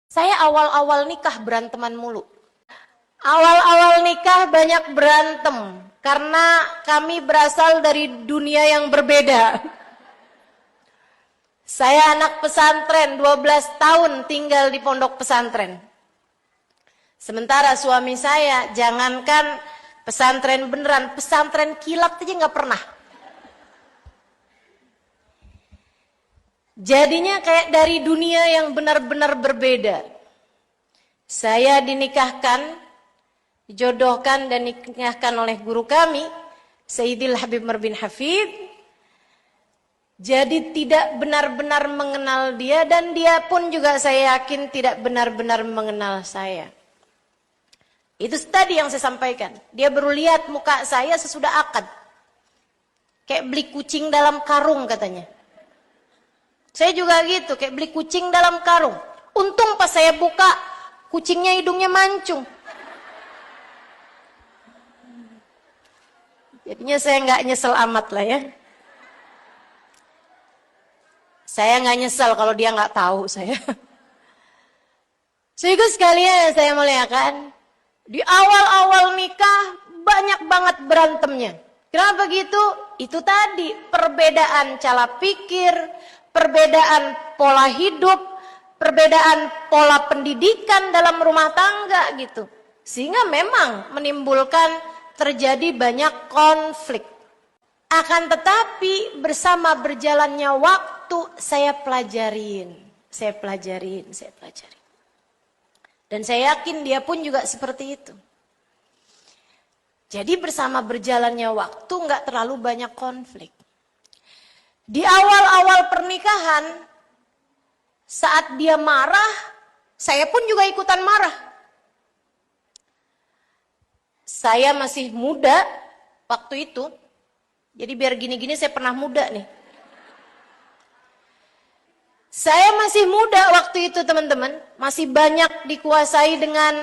Saya awal-awal nikah beranteman mulu. Awal-awal nikah banyak berantem. Karena kami berasal dari dunia yang berbeda. Saya anak pesantren, 12 tahun tinggal di pondok pesantren. Sementara suami saya, jangankan pesantren beneran, pesantren kilat aja nggak pernah. Jadinya kayak dari dunia yang benar-benar berbeda. Saya dinikahkan, dijodohkan dan dinikahkan oleh guru kami, Sayyidil Habib Umar bin Hafid. Jadi tidak benar-benar mengenal dia dan dia pun juga saya yakin tidak benar-benar mengenal saya. Itu tadi yang saya sampaikan. Dia baru lihat muka saya sesudah akad. Kayak beli kucing dalam karung katanya. Saya juga gitu, kayak beli kucing dalam karung. Untung pas saya buka, kucingnya hidungnya mancung. Jadinya saya nggak nyesel amat lah ya. Saya nggak nyesel kalau dia nggak tahu saya. Sehingga sekalian saya muliakan, di awal-awal nikah banyak banget berantemnya. Kenapa gitu? Itu tadi perbedaan cara pikir, perbedaan pola hidup, perbedaan pola pendidikan dalam rumah tangga gitu. Sehingga memang menimbulkan terjadi banyak konflik. Akan tetapi bersama berjalannya waktu saya pelajarin. Dan saya yakin dia pun juga seperti itu. Jadi bersama berjalannya waktu nggak terlalu banyak konflik. Di awal-awal pernikahan, saat dia marah, saya pun juga ikutan marah. Saya masih muda waktu itu, jadi biar gini-gini saya pernah muda nih. Saya masih muda waktu itu teman-teman, masih banyak dikuasai dengan,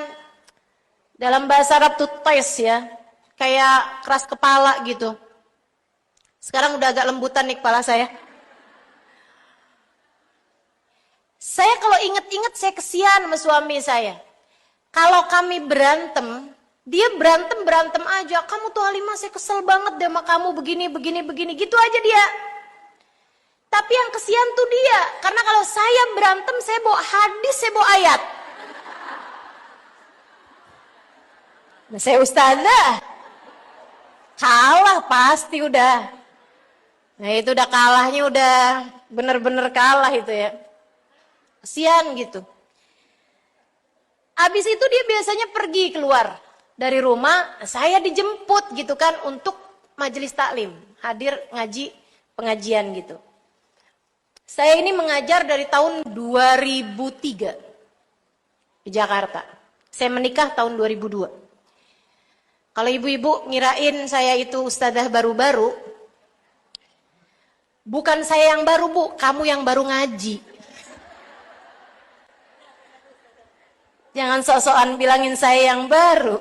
dalam bahasa Arab tuh tais ya, kayak keras kepala gitu. Sekarang udah agak lembutan nih kepala saya. Saya kalau inget-inget saya kesian sama suami saya. Kalau kami berantem, dia berantem aja. Kamu tuh Halimah, saya kesel banget deh sama kamu begini, gitu aja dia. Tapi yang kesian tuh dia. Karena kalau saya berantem, saya bawa hadis, saya bawa ayat. Nah, saya ustazah. Kalah pasti udah. Nah itu udah kalahnya udah bener-bener kalah itu ya. Kesian gitu. Abis itu dia biasanya pergi keluar dari rumah, saya dijemput gitu kan untuk majelis taklim, hadir ngaji pengajian gitu. Saya ini mengajar dari tahun 2003 di Jakarta. Saya menikah tahun 2002. Kalau ibu-ibu ngirain saya itu ustadzah baru-baru, bukan saya yang baru bu, kamu yang baru ngaji. Jangan sok-sokan bilangin saya yang baru.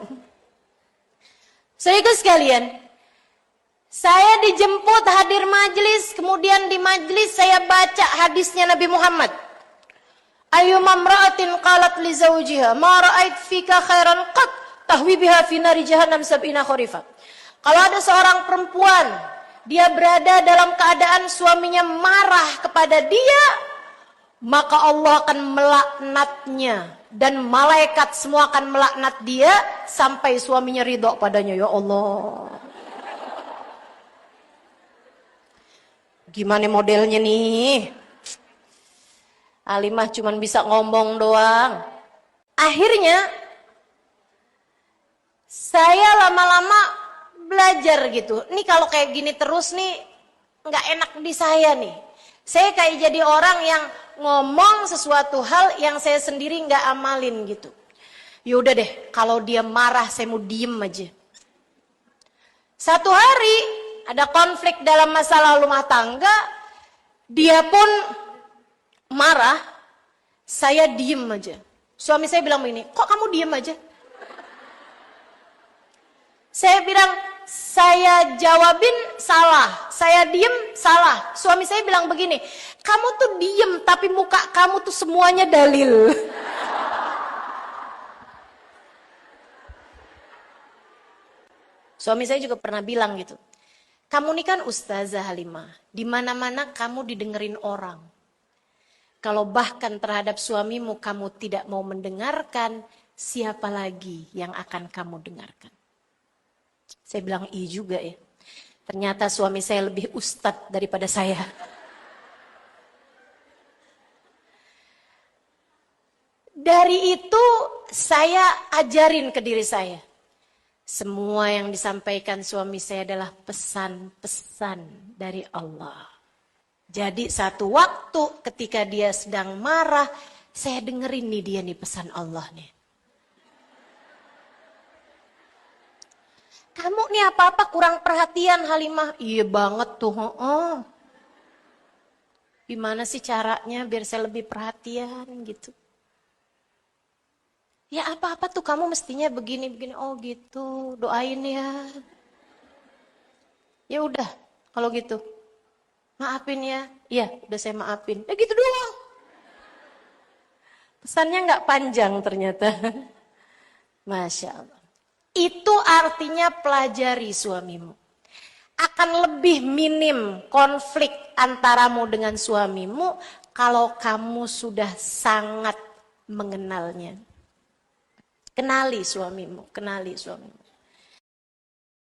Saudaraku sekalian, saya dijemput hadir majelis, kemudian di majelis saya baca hadisnya Nabi Muhammad. Ayyuma imra'atin qalat li zawjiha ma ra'ait fika khairan qat tahwi biha fi nari jahannam sab'ina kharifa. Kalau ada seorang perempuan, dia berada dalam keadaan suaminya marah kepada dia, maka Allah akan melaknatnya dan malaikat semua akan melaknat dia sampai suaminya ridho padanya. Ya Allah, gimana modelnya nih? Halimah cuman bisa ngomong doang. Akhirnya saya lama-lama belajar gitu. Nih kalau kayak gini terus nih nggak enak di saya nih. Saya kayak jadi orang yang ngomong sesuatu hal yang saya sendiri nggak amalin gitu. Yaudah deh, kalau dia marah saya mau diem aja. Satu hari ada konflik dalam masalah rumah tangga, dia pun marah, saya diem aja. Suami saya bilang begini, kok kamu diem aja? Saya bilang, saya jawabin salah, saya diem salah. Suami saya bilang begini, kamu tuh diem tapi muka kamu tuh semuanya dalil. Suami saya juga pernah bilang gitu. Kamu ini kan Ustazah Halimah, di mana-mana kamu didengerin orang. Kalau bahkan terhadap suamimu kamu tidak mau mendengarkan, siapa lagi yang akan kamu dengarkan? Saya bilang iya juga ya. Ternyata suami saya lebih ustadz daripada saya. Dari itu saya ajarin ke diri saya. Semua yang disampaikan suami saya adalah pesan-pesan dari Allah. Jadi satu waktu ketika dia sedang marah, saya dengerin nih dia nih pesan Allah nih. Kamu nih apa-apa kurang perhatian Halimah. Iya banget tuh. Gimana sih caranya biar saya lebih perhatian gitu. Ya apa-apa tuh kamu mestinya begini-begini. Oh gitu, doain ya. Ya udah, kalau gitu. Maafin ya. Iya, udah saya maafin. Ya gitu doang. Pesannya nggak panjang ternyata. Masya Allah. Itu artinya pelajari suamimu. Akan lebih minim konflik antaramu dengan suamimu kalau kamu sudah sangat mengenalnya. Kenali suamimu, kenali suamimu.